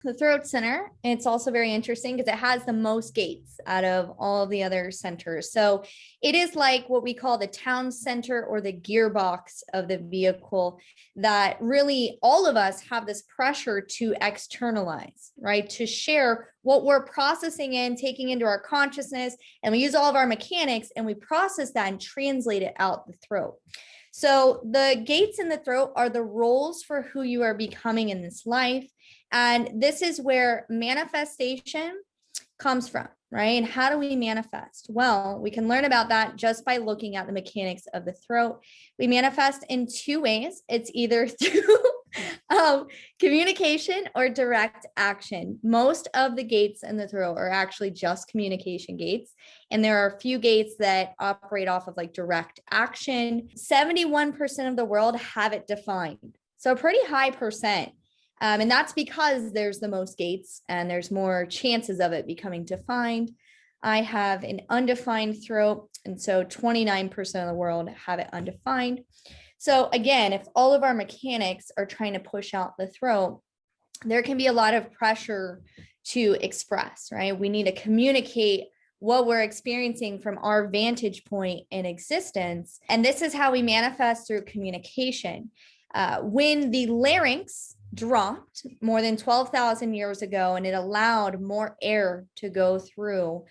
The throat center, it's also very interesting because it has the most gates out of all of the other centers. So it is like what we call the town center or the gearbox of the vehicle, that really all of us have this pressure to externalize, right? To share what we're processing and taking into our consciousness. And we use all of our mechanics and we process that and translate it out the throat. So the gates in the throat are the roles for who you are becoming in this life. And this is where manifestation comes from, right? And how do we manifest? Well, we can learn about that just by looking at the mechanics of the throat. We manifest in two ways. It's either through communication or direct action. Most of the gates in the throat are actually just communication gates. And there are a few gates that operate off of like direct action. 71% of the world have it defined. So a pretty high percent. And that's because there's the most gates and there's more chances of it becoming defined. I have an undefined throat. And so 29% of the world have it undefined. So again, if all of our mechanics are trying to push out the throat, there can be a lot of pressure to express, right? We need to communicate what we're experiencing from our vantage point in existence. And this is how we manifest through communication. When the larynx dropped more than 12,000 years ago and it allowed more air to go through,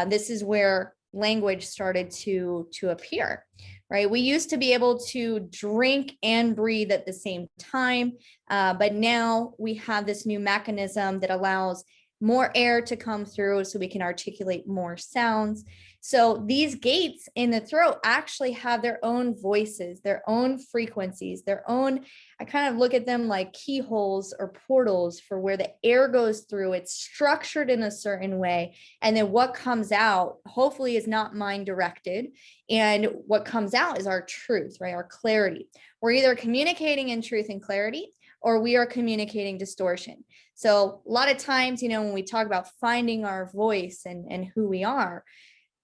this is where language started to appear, right? We used to be able to drink and breathe at the same time, but now we have this new mechanism that allows more air to come through so we can articulate more sounds. So these gates in the throat actually have their own voices, their own frequencies, their own, I kind of look at them like keyholes or portals for where the air goes through. It's structured in a certain way. And then what comes out, hopefully, is not mind directed. And what comes out is our truth, right? Our clarity. We're either communicating in truth and clarity, or we are communicating distortion. So a lot of times, when we talk about finding our voice and who we are,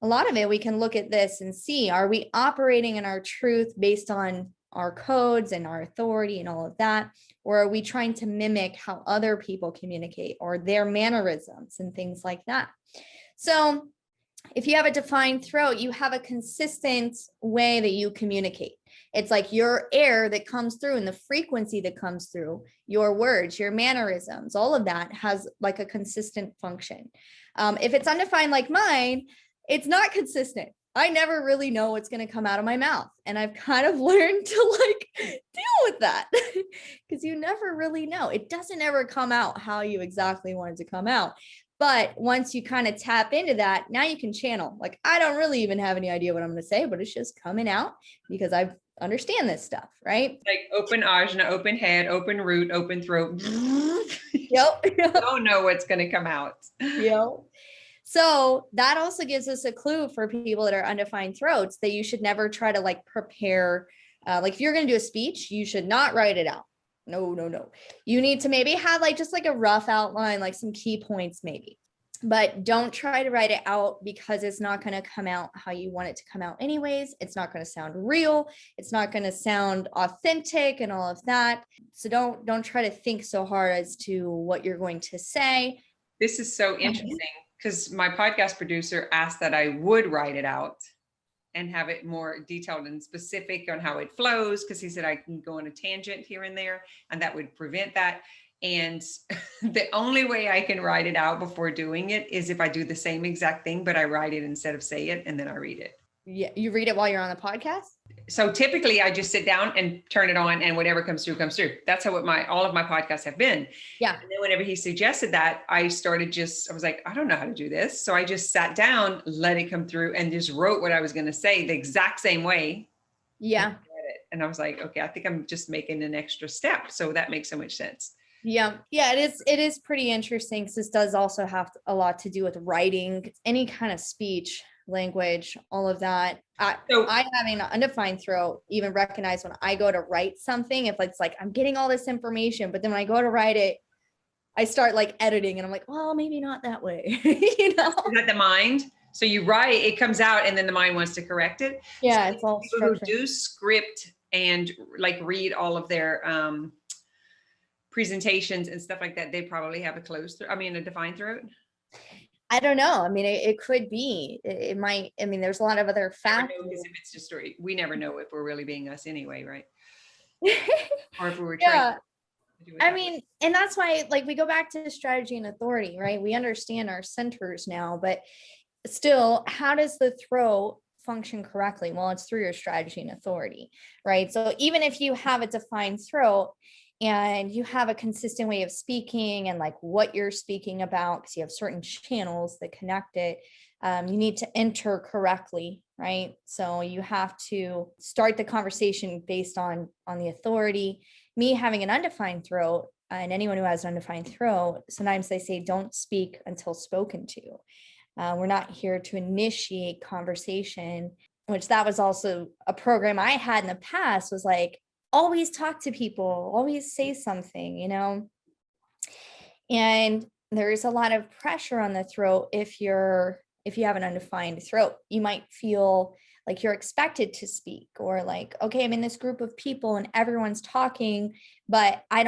a lot of it, we can look at this and see, are we operating in our truth based on our codes and our authority and all of that? Or are we trying to mimic how other people communicate or their mannerisms and things like that? So if you have a defined throat, you have a consistent way that you communicate. It's like your air that comes through and the frequency that comes through, your words, your mannerisms, all of that has like a consistent function. If it's undefined like mine, it's not consistent. I never really know what's going to come out of my mouth. And I've kind of learned to deal with that because you never really know. It doesn't ever come out how you exactly want it to come out. But once you kind of tap into that, now you can channel. Like, I don't really even have any idea what I'm going to say, but it's just coming out because I understand this stuff, right? Like open ajna, open head, open root, open throat. Yep. Don't know what's going to come out. Yep. So that also gives us a clue for people that are undefined throats that you should never try to prepare. If you're going to do a speech, you should not write it out. No. You need to maybe have just a rough outline, like some key points maybe, but don't try to write it out because it's not going to come out how you want it to come out anyways. It's not going to sound real. It's not going to sound authentic and all of that. So don't try to think so hard as to what you're going to say. This is so interesting because my podcast producer asked that I would write it out and have it more detailed and specific on how it flows, because he said I can go on a tangent here and there and that would prevent that. And the only way I can write it out before doing it is if I do the same exact thing, but I write it instead of say it, and then I read it. Yeah, you read it while you're on the podcast? So typically I just sit down and turn it on, and whatever comes through, comes through. That's how all of my podcasts have been. Yeah. And then whenever he suggested that, I was like, I don't know how to do this. So I just sat down, let it come through, and just wrote what I was going to say the exact same way. Yeah. And I was like, okay, I think I'm just making an extra step. So that makes so much sense. Yeah, it is pretty interesting because this does also have a lot to do with writing, any kind of speech, language, all of that. I having an undefined throat even recognize when I go to write something, if it's like I'm getting all this information, but then when I go to write it, I start editing and I'm like, well, maybe not that way. Is that the mind? So you write, it comes out, and then the mind wants to correct it. Yeah, so it's all people who do script and read all of their presentations and stuff like that, they probably have a closed throat, a defined throat. I don't know. I mean, it could be, it might, I mean, there's a lot of other factors. Because if it's just, we never know if we're really being us anyway, right? Or if we were Yeah. trying to do it. I mean, and that's why, like, we go back to strategy and authority, right? We understand our centers now, but still, how does the throat function correctly? Well, it's through your strategy and authority, right? So even if you have a defined throat and you have a consistent way of speaking and like what you're speaking about, because you have certain channels that connect it, you need to enter correctly, right? So you have to start the conversation based on the authority. Me having an undefined throat, and anyone who has an undefined throat, sometimes they say don't speak until spoken to. We're not here to initiate conversation, which that was also a program I had in the past, was like, always talk to people, always say something, you know? And there's a lot of pressure on the throat if you have an undefined throat. You might feel like you're expected to speak, or like, okay, I'm in this group of people and everyone's talking, but I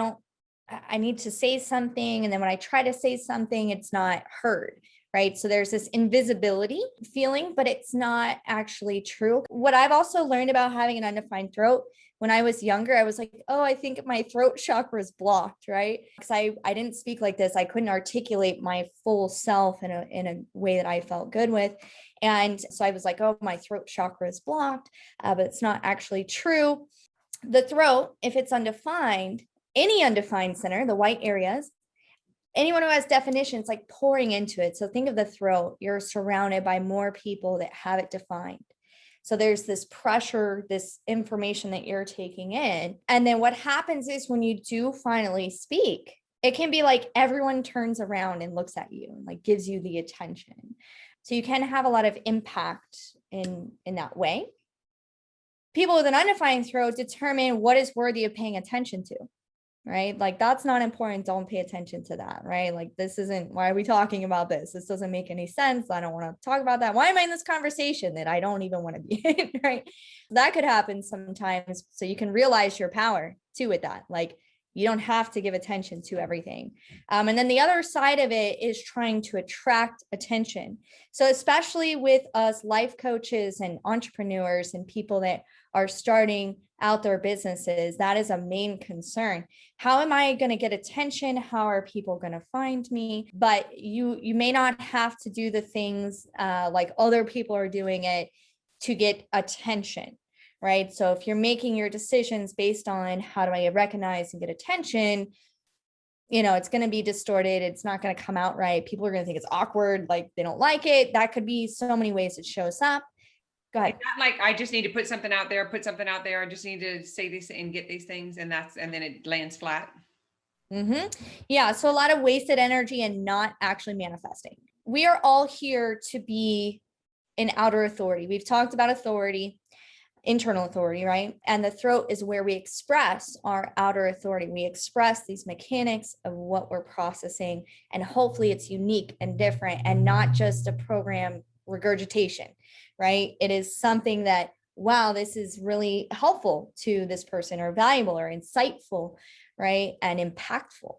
need to say something. And then when I try to say something, it's not heard, right? So there's this invisibility feeling, but it's not actually true. What I've also learned about having an undefined throat, when I was younger, I was like, oh, I think my throat chakra is blocked, right? Because I didn't speak like this. I couldn't articulate my full self in a way that I felt good with. And so I was like, oh, my throat chakra is blocked, but it's not actually true. The throat, if it's undefined, any undefined center, the white areas, anyone who has definitions, like pouring into it. So think of the throat, you're surrounded by more people that have it defined. So there's this pressure, this information that you're taking in. And then what happens is when you do finally speak, it can be like everyone turns around and looks at you and like gives you the attention. So you can have a lot of impact in that way. People with an undefined throat determine what is worthy of paying attention to, right? Like that's not important. Don't pay attention to that, right? Like this isn't, why are we talking about this? This doesn't make any sense. I don't want to talk about that. Why am I in this conversation that I don't even want to be in, right? That could happen sometimes. So you can realize your power too with that. Like you don't have to give attention to everything. And then the other side of it is trying to attract attention. So especially with us life coaches and entrepreneurs and people that are starting out their businesses, that is a main concern. How am I going to get attention? How are people going to find me? But you may not have to do the things like other people are doing it to get attention, right? So if you're making your decisions based on how do I recognize and get attention, you know, it's going to be distorted. It's not going to come out right. People are going to think it's awkward, like they don't like it. That could be so many ways it shows up. Go ahead. It's not like I just need to put something out there. I just need to say this and get these things, and then it lands flat. Mm-hmm. Yeah. So a lot of wasted energy and not actually manifesting. We are all here to be an outer authority. We've talked about authority, internal authority, right? And the throat is where we express our outer authority. We express these mechanics of what we're processing, and hopefully it's unique and different and not just a program regurgitation, right? It is something that, wow, this is really helpful to this person or valuable or insightful, right? And impactful.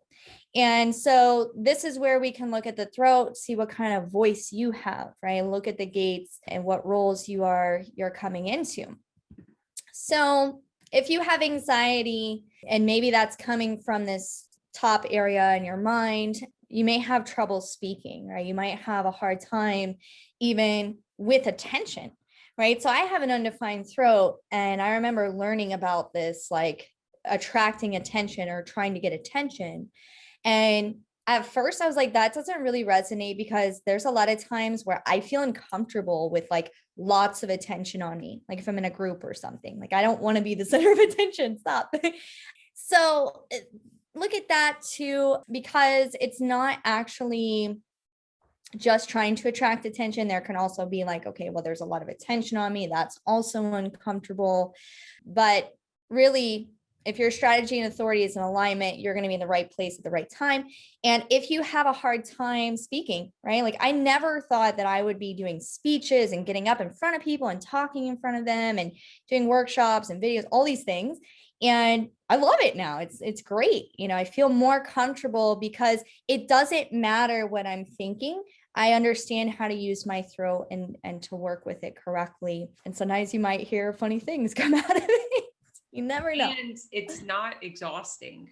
And so this is where we can look at the throat, see what kind of voice you have, right? Look at the gates and what roles you're coming into. So if you have anxiety, and maybe that's coming from this top area in your mind, you may have trouble speaking, right? You might have a hard time even with attention, right? So I have an undefined throat, and I remember learning about this, like attracting attention or trying to get attention. And at first I was like, that doesn't really resonate, because there's a lot of times where I feel uncomfortable with like lots of attention on me. Like if I'm in a group or something, like I don't want to be the center of attention. Stop. So look at that too, because it's not actually just trying to attract attention. There can also be like, okay, well, there's a lot of attention on me. That's also uncomfortable. But really, If your strategy and authority is in alignment, you're going to be in the right place at the right time. And if you have a hard time speaking, right? Like I never thought that I would be doing speeches and getting up in front of people and talking in front of them and doing workshops and videos, all these things. And I love it now. It's great. You know, I feel more comfortable because it doesn't matter what I'm thinking. I understand how to use my throat and to work with it correctly. And sometimes you might hear funny things come out of it. You never know. And it's not exhausting.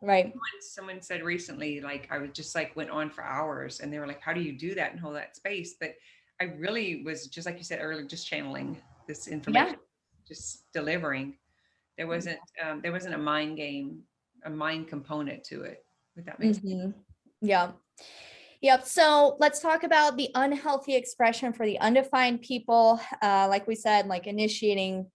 Right. Someone said recently, like I was just like went on for hours and they were like, how do you do that and hold that space? But I really was just like you said earlier, just channeling this information, just delivering. There wasn't a mind game, a mind component to it. If that makes sense. Yeah. Yep. So let's talk about the unhealthy expression for the undefined people. Like we said, like initiating,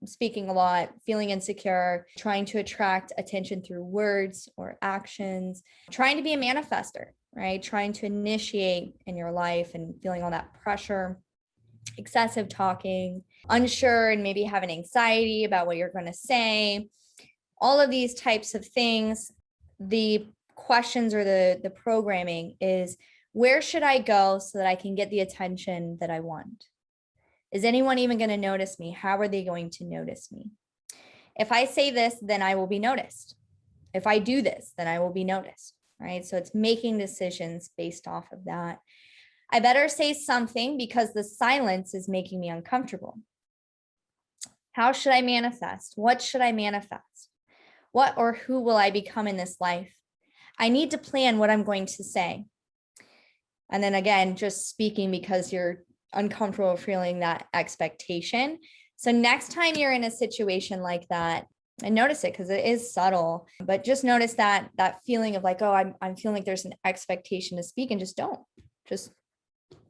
speaking a lot, feeling insecure, trying to attract attention through words or actions, trying to be a manifester, right? Trying to initiate in your life and feeling all that pressure, excessive talking, unsure and maybe having anxiety about what you're going to say, all of these types of things. The questions or the programming is, where should I go so that I can get the attention that I want? Is anyone even going to notice me? How are they going to notice me? If I say this, then I will be noticed. If I do this, then I will be noticed, right? So it's making decisions based off of that. I better say something because the silence is making me uncomfortable. How should I manifest? What should I manifest? What or who will I become in this life? I need to plan what I'm going to say. And then again, just speaking because you're uncomfortable feeling that expectation. So next time you're in a situation like that, and notice it because it is subtle, but just notice that feeling of like, oh, I'm feeling like there's an expectation to speak, and just don't. Just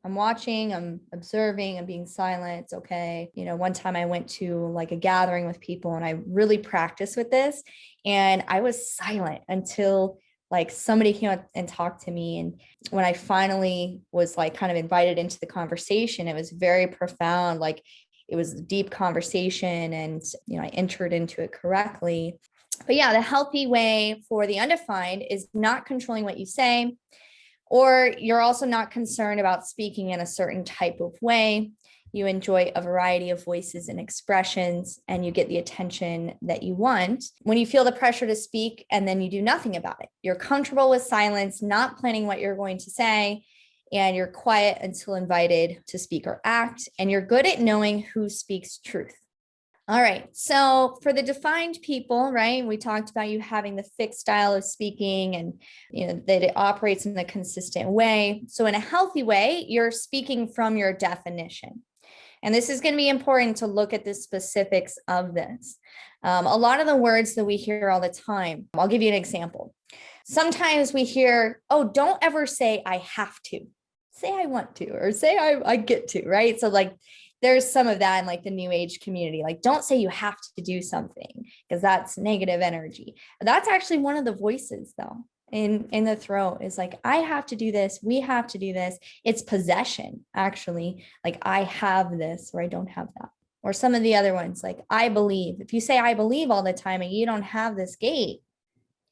I'm watching, I'm observing, I'm being silent. It's okay. You know, one time I went to like a gathering with people and I really practiced with this, and I was silent until like somebody came up and talked to me. And when I finally was like kind of invited into the conversation, it was very profound. Like it was a deep conversation, and, you know, I entered into it correctly. But yeah, the healthy way for the undefined is not controlling what you say, or you're also not concerned about speaking in a certain type of way. You enjoy a variety of voices and expressions, and you get the attention that you want. When you feel the pressure to speak and then you do nothing about it, you're comfortable with silence, not planning what you're going to say, and you're quiet until invited to speak or act, and you're good at knowing who speaks truth. All right. So for the defined people, right, we talked about you having the fixed style of speaking, and, you know, that it operates in a consistent way. So in a healthy way, you're speaking from your definition. And this is going to be important to look at the specifics of this. A lot of the words that we hear all the time, I'll give you an example. Sometimes we hear, oh, don't ever say I have to. Say I want to, or say I get to, right? So like there's some of that in like the new age community. Like, don't say you have to do something because that's negative energy. That's actually one of the voices though in the throat, is like, I have to do this. We have to do this. It's possession, actually. Like, I have this, or I don't have that. Or some of the other ones, like, I believe. If you say I believe all the time and you don't have this gate,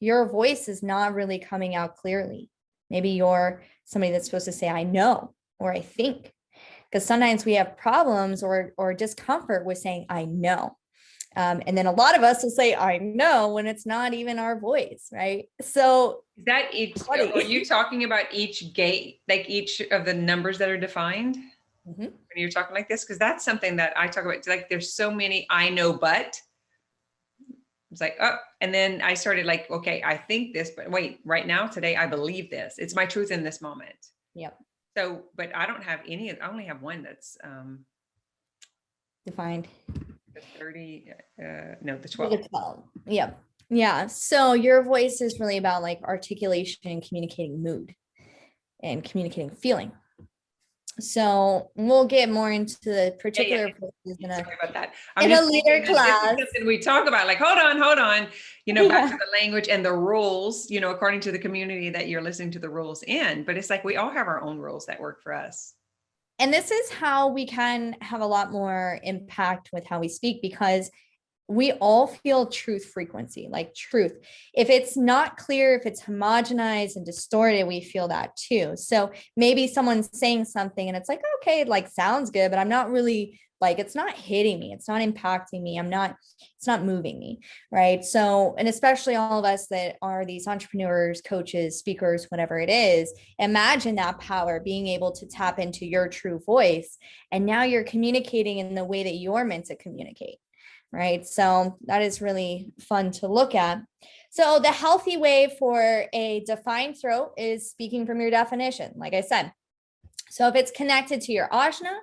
your voice is not really coming out clearly. Maybe you're somebody that's supposed to say I know, or I think, because sometimes we have problems or discomfort with saying I know. And then a lot of us will say I know when it's not even our voice, right? So is that each, are you talking about each gate, like each of the numbers that are defined when you're talking like this? Because that's something that I talk about. Like there's so many I know, but it's like, oh, and then I started like, okay, I think this, but wait, right now, today, I believe this. It's my truth in this moment. Yep. So, but I don't have any, I only have one that's defined. The 30, no, the 12. The 12. Yep. Yeah. So your voice is really about like articulation and communicating mood and communicating feeling. So we'll get more into the particular voices in Sorry about that. In a later class. This is something we talk about, like, hold on, you know, back to the language and the rules, you know, according to the community that you're listening to the rules in. But it's like we all have our own rules that work for us. And this is how we can have a lot more impact with how we speak, because we all feel truth frequency, like truth. If it's not clear, if it's homogenized and distorted, we feel that too. So maybe someone's saying something and it's like, okay, it like sounds good, but I'm not really like, it's not hitting me. It's not impacting me. It's not moving me. Right. So, and especially all of us that are these entrepreneurs, coaches, speakers, whatever it is, imagine that power, being able to tap into your true voice. And now you're communicating in the way that you're meant to communicate. Right. So that is really fun to look at. So the healthy way for a defined throat is speaking from your definition, like I said. So if it's connected to your ajna,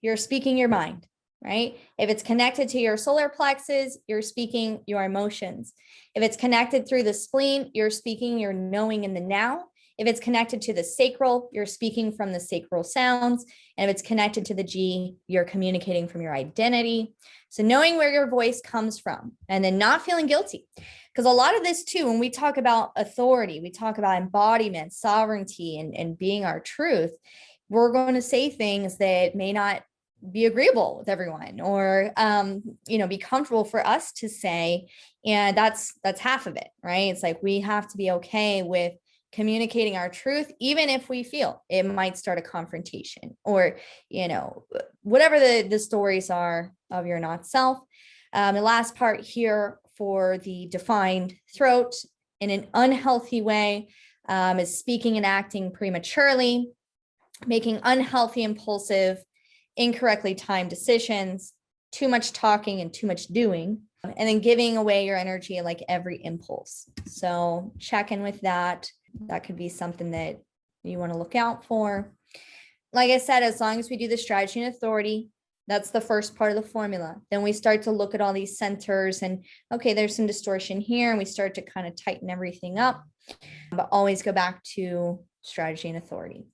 you're speaking your mind, right? If it's connected to your solar plexus, you're speaking your emotions. If it's connected through the spleen, you're speaking your knowing in the now. If it's connected to the sacral, you're speaking from the sacral sounds. And if it's connected to the G, you're communicating from your identity. So knowing where your voice comes from and then not feeling guilty. Because a lot of this too, when we talk about authority, we talk about embodiment, sovereignty, and being our truth, we're going to say things that may not be agreeable with everyone or be comfortable for us to say. And that's half of it, right? It's like we have to be okay with communicating our truth, even if we feel it might start a confrontation or, whatever the stories are of your not self. The last part here for the defined throat in an unhealthy way is speaking and acting prematurely, making unhealthy, impulsive, incorrectly timed decisions, too much talking and too much doing, and then giving away your energy like every impulse. So check in with that. That could be something that you want to look out for. Like I said, as long as we do the strategy and authority, that's the first part of the formula. Then we start to look at all these centers and, okay, there's some distortion here, and we start to kind of tighten everything up, but always go back to strategy and authority.